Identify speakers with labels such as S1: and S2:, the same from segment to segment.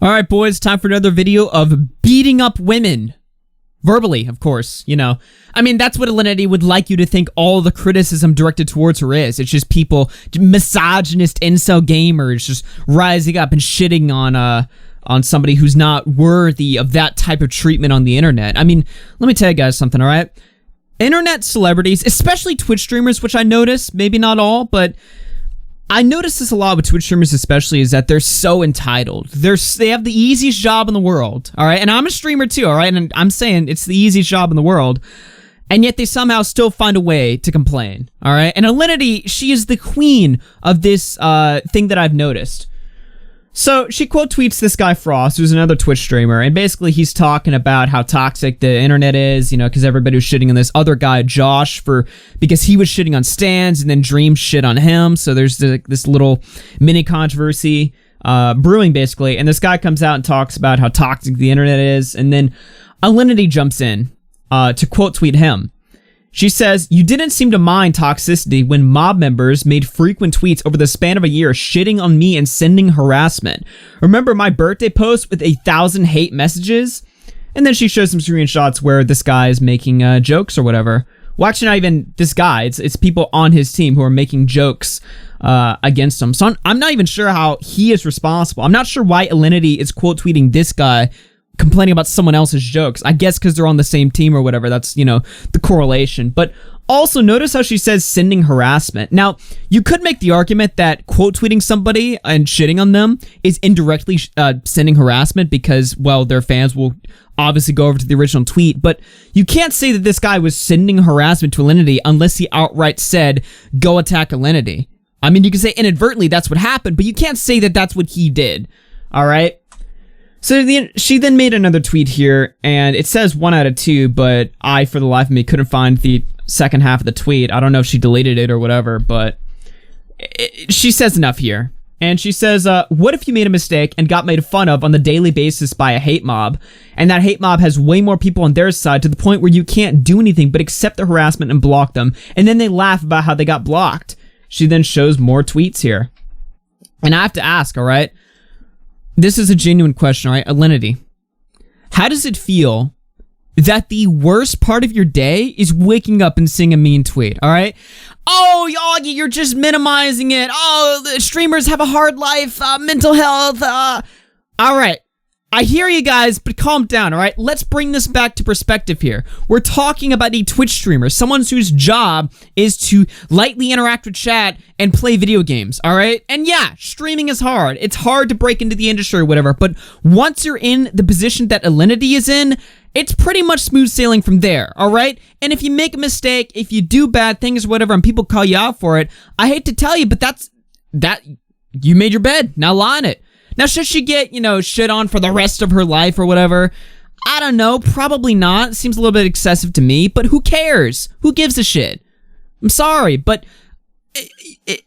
S1: Alright, boys, time for another video of beating up women. Verbally, of course, you know. I mean, that's what Alinity would like you to think all the criticism directed towards her is. It's just people, misogynist incel gamers, just rising up and shitting on somebody who's not worthy of that type of treatment on the internet. I mean, let me tell you guys something, alright? Internet celebrities, especially Twitch streamers, which I notice, maybe not all, but I notice this a lot with Twitch streamers especially, is that they're so entitled. They have the easiest job in the world, alright? And I'm a streamer too, alright? And I'm saying it's the easiest job in the world. And yet they somehow still find a way to complain, alright? And Alinity, she is the queen of this thing that I've noticed. So, she quote tweets this guy Frost, who's another Twitch streamer, and basically he's talking about how toxic the internet is, you know, because everybody was shitting on this other guy, Josh, because he was shitting on Stans, and then Dream shit on him, so there's this little mini controversy brewing, basically, and this guy comes out and talks about how toxic the internet is, and then Alinity jumps in to quote tweet him. She says, "You didn't seem to mind toxicity when mob members made frequent tweets over the span of a year shitting on me and sending harassment. Remember my birthday post with 1,000 hate messages?" And then she shows some screenshots where this guy is making jokes or whatever. Well, actually, not even this guy. It's people on his team who are making jokes against him. So I'm not even sure how he is responsible. I'm not sure why Alinity is quote tweeting this guy complaining about someone else's jokes. I guess because they're on the same team or whatever. That's, you know, the correlation. But also notice how she says sending harassment. Now, you could make the argument that quote tweeting somebody and shitting on them is indirectly sending harassment because, well, their fans will obviously go over to the original tweet. But you can't say that this guy was sending harassment to Alinity unless he outright said, "Go attack Alinity." I mean, you can say inadvertently that's what happened, but you can't say that that's what he did. All right? So she then made another tweet here, and it says 1 out of 2, but I, for the life of me, couldn't find the second half of the tweet. I don't know if she deleted it or whatever, but she says enough here. And she says, what if you made a mistake and got made fun of on the daily basis by a hate mob, and that hate mob has way more people on their side to the point where you can't do anything but accept the harassment and block them, and then they laugh about how they got blocked. She then shows more tweets here. And I have to ask, all right? This is a genuine question, all right? Alinity, how does it feel that the worst part of your day is waking up and seeing a mean tweet, all right? Oh, y'all, you're just minimizing it. Oh, the streamers have a hard life, mental health. All right, I hear you guys, but calm down, all right? Let's bring this back to perspective here. We're talking about a Twitch streamer, someone whose job is to lightly interact with chat and play video games, all right? And yeah, streaming is hard. It's hard to break into the industry or whatever, but once you're in the position that Alinity is in, it's pretty much smooth sailing from there, all right? And if you make a mistake, if you do bad things or whatever, and people call you out for it, I hate to tell you, but you made your bed, now lie on it. Now, should she get, you know, shit on for the rest of her life or whatever? I don't know. Probably not. Seems a little bit excessive to me, but who cares? Who gives a shit? I'm sorry, but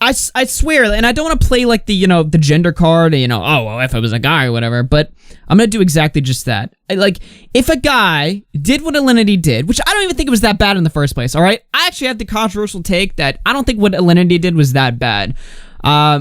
S1: I swear, and I don't want to play like the, you know, the gender card, you know, oh, well, if I was a guy or whatever, but I'm going to do exactly just that. Like, if a guy did what Alinity did, which I don't even think it was that bad in the first place, all right? I actually had the controversial take that I don't think what Alinity did was that bad.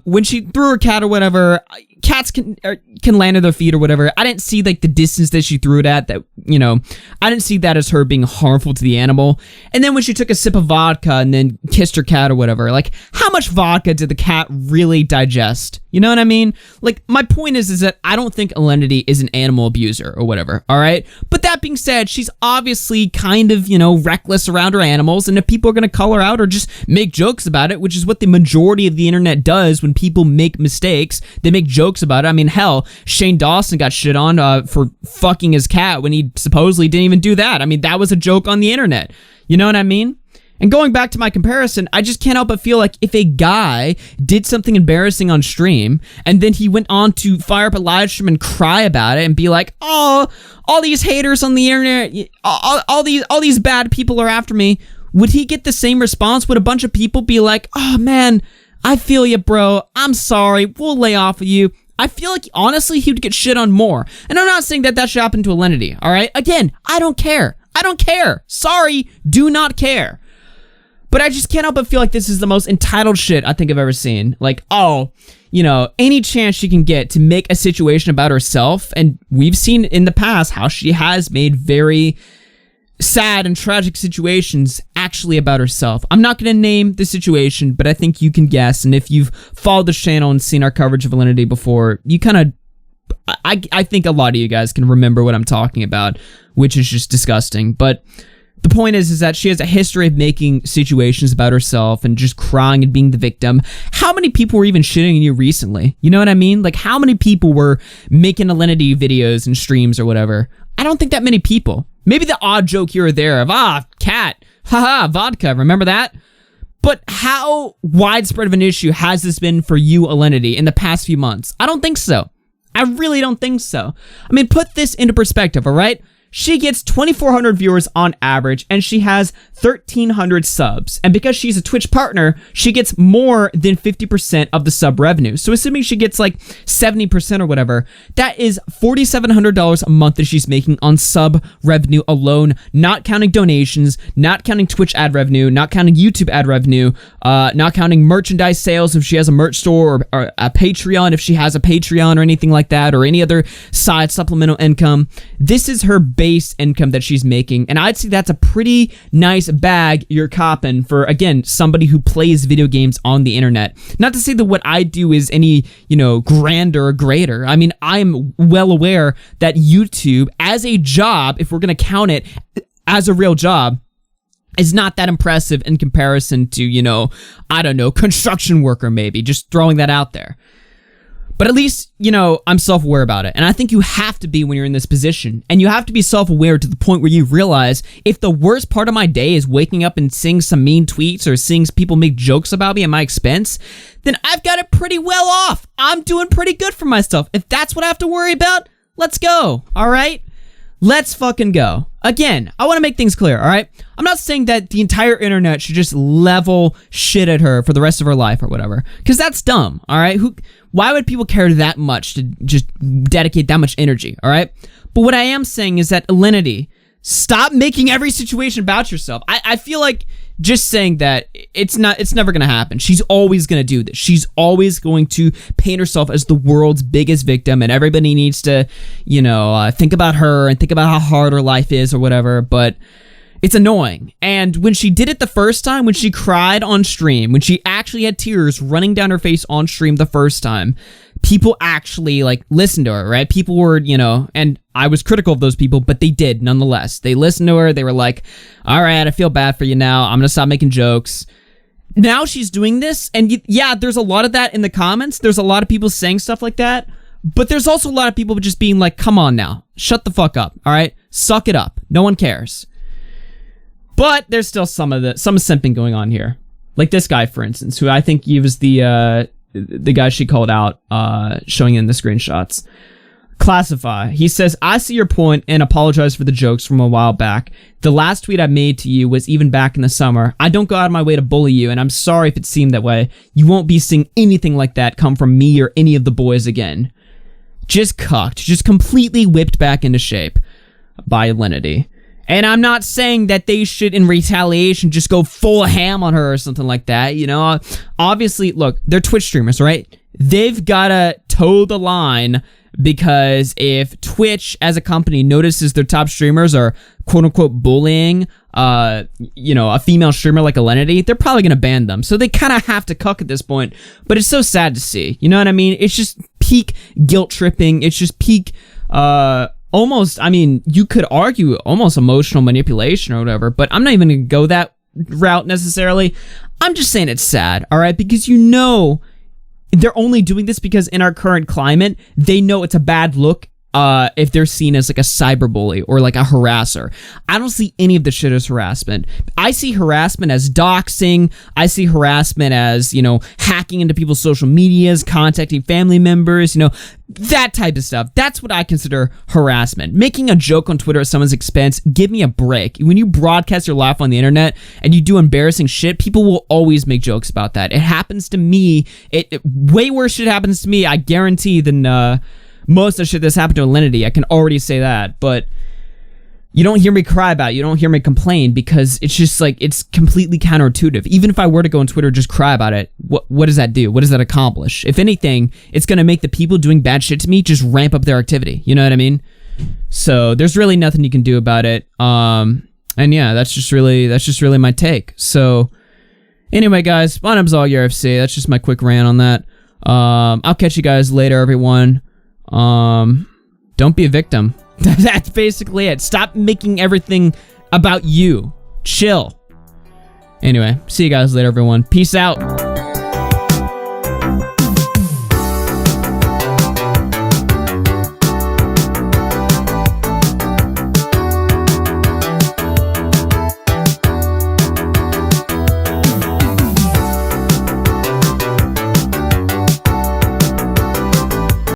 S1: When she threw her cat or whatever, cats can land on their feet or whatever. I didn't see, like, the distance that she threw it at, that, you know, I didn't see that as her being harmful to the animal. And then when she took a sip of vodka and then kissed her cat or whatever, like, how much vodka did the cat really digest? You know what I mean? Like, my point is that I don't think Alinity is an animal abuser or whatever, alright? But that being said, she's obviously kind of, you know, reckless around her animals, and if people are gonna call her out or just make jokes about it, which is what the majority of the internet does when people make mistakes, they make jokes about it. I mean, hell, Shane Dawson got shit on for fucking his cat when he supposedly didn't even do that. I mean, that was a joke on the internet. You know what I mean? And going back to my comparison, I just can't help but feel like if a guy did something embarrassing on stream, and then he went on to fire up a live stream and cry about it and be like, oh, all these haters on the internet, all these bad people are after me, would he get the same response? Would a bunch of people be like, oh man, I feel you, bro, I'm sorry, we'll lay off of you? I feel like, honestly, he would get shit on more. And I'm not saying that that should happen to Alinity, alright? Again, I don't care. I don't care. Sorry, do not care. But I just can't help but feel like this is the most entitled shit I think I've ever seen. Like, oh, any chance she can get to make a situation about herself. And we've seen in the past how she has made very sad and tragic situations actually about herself. I'm not going to name the situation, but I think you can guess. And if you've followed the channel and seen our coverage of Alinity before, you kind of, I think a lot of you guys can remember what I'm talking about, which is just disgusting. But the point is that she has a history of making situations about herself and just crying and being the victim. How many people were even shitting on you recently? You know what I mean? Like, how many people were making Alinity videos and streams or whatever? I don't think that many people. Maybe the odd joke here or there of, cat, haha, vodka, remember that? But how widespread of an issue has this been for you, Alinity, in the past few months? I don't think so. I really don't think so. I mean, put this into perspective, all right? She gets 2,400 viewers on average, and she has 1,300 subs. And because she's a Twitch partner, she gets more than 50% of the sub revenue. So assuming she gets like 70% or whatever, that is $4,700 a month that she's making on sub revenue alone, not counting donations, not counting Twitch ad revenue, not counting YouTube ad revenue, not counting merchandise sales if she has a merch store, or a Patreon if she has a Patreon or anything like that, or any other side supplemental income. This is her base income that she's making, and I'd say that's a pretty nice bag you're copping for, again, somebody who plays video games on the internet. Not to say that what I do is any, grander or greater. I mean, I'm well aware that YouTube, as a job, if we're going to count it as a real job, is not that impressive in comparison to, I don't know, construction worker maybe, just throwing that out there. But at least, I'm self-aware about it. And I think you have to be when you're in this position. And you have to be self-aware to the point where you realize if the worst part of my day is waking up and seeing some mean tweets or seeing people make jokes about me at my expense, then I've got it pretty well off. I'm doing pretty good for myself. If that's what I have to worry about, let's go. All right? Let's fucking go. Again, I want to make things clear, all right? I'm not saying that the entire internet should just level shit at her for the rest of her life or whatever, because that's dumb, all right? Why would people care that much to just dedicate that much energy, all right? But what I am saying is that, Alinity, stop making every situation about yourself. I feel like just saying that it's never going to happen. She's always going to do this. She's always going to paint herself as the world's biggest victim, and everybody needs to, think about her and think about how hard her life is or whatever, but it's annoying. And when she did it the first time, when she cried on stream, when she actually had tears running down her face on stream the first time, people actually, listened to her, right? People were, and I was critical of those people, but they did nonetheless. They listened to her. They were like, all right, I feel bad for you now. I'm going to stop making jokes. Now she's doing this, and yeah, there's a lot of that in the comments. There's a lot of people saying stuff like that, but there's also a lot of people just being like, come on now. Shut the fuck up, all right? Suck it up. No one cares. But there's still some simping going on here. Like this guy, for instance, who I think he was the guy she called out, showing in the screenshots. Classify. He says, I see your point and apologize for the jokes from a while back. The last tweet I made to you was even back in the summer. I don't go out of my way to bully you, and I'm sorry if it seemed that way. You won't be seeing anything like that come from me or any of the boys again. Just cucked. Just completely whipped back into shape by Alinity. And I'm not saying that they should, in retaliation, just go full ham on her or something like that, Obviously, look, they're Twitch streamers, right? They've gotta toe the line, because if Twitch, as a company, notices their top streamers are quote-unquote bullying, a female streamer like Alinity, they're probably gonna ban them. So they kind of have to cuck at this point, but it's so sad to see. You know what I mean? It's just peak guilt-tripping. It's just peak, almost, you could argue almost emotional manipulation or whatever, but I'm not even going to go that route necessarily. I'm just saying it's sad, all right? Because they're only doing this because in our current climate, they know it's a bad look if they're seen as like a cyberbully or like a harasser. I don't see any of the shit as harassment. I see harassment as doxing. I see harassment as, hacking into people's social medias, contacting family members, that type of stuff. That's what I consider harassment. Making a joke on Twitter at someone's expense, give me a break. When you broadcast your life on the internet and you do embarrassing shit, people will always make jokes about that. It happens to me. It way worse shit happens to me, I guarantee, than most of the shit that's happened to Alinity. I can already say that. But You don't hear me cry about it. You don't hear me complain because it's just like, it's completely counterintuitive. Even if I were to go on Twitter and just cry about it, what does that do? What does that accomplish? If anything, it's going to make the people doing bad shit to me just ramp up their activity. You know what I mean? So there's really nothing you can do about it. And yeah, that's just really my take. So anyway, guys, my name's All Your FC. That's just my quick rant on that. I'll catch you guys later, everyone. Don't be a victim. That's basically it. Stop making everything about you. Chill. Anyway, see you guys later, everyone. Peace out.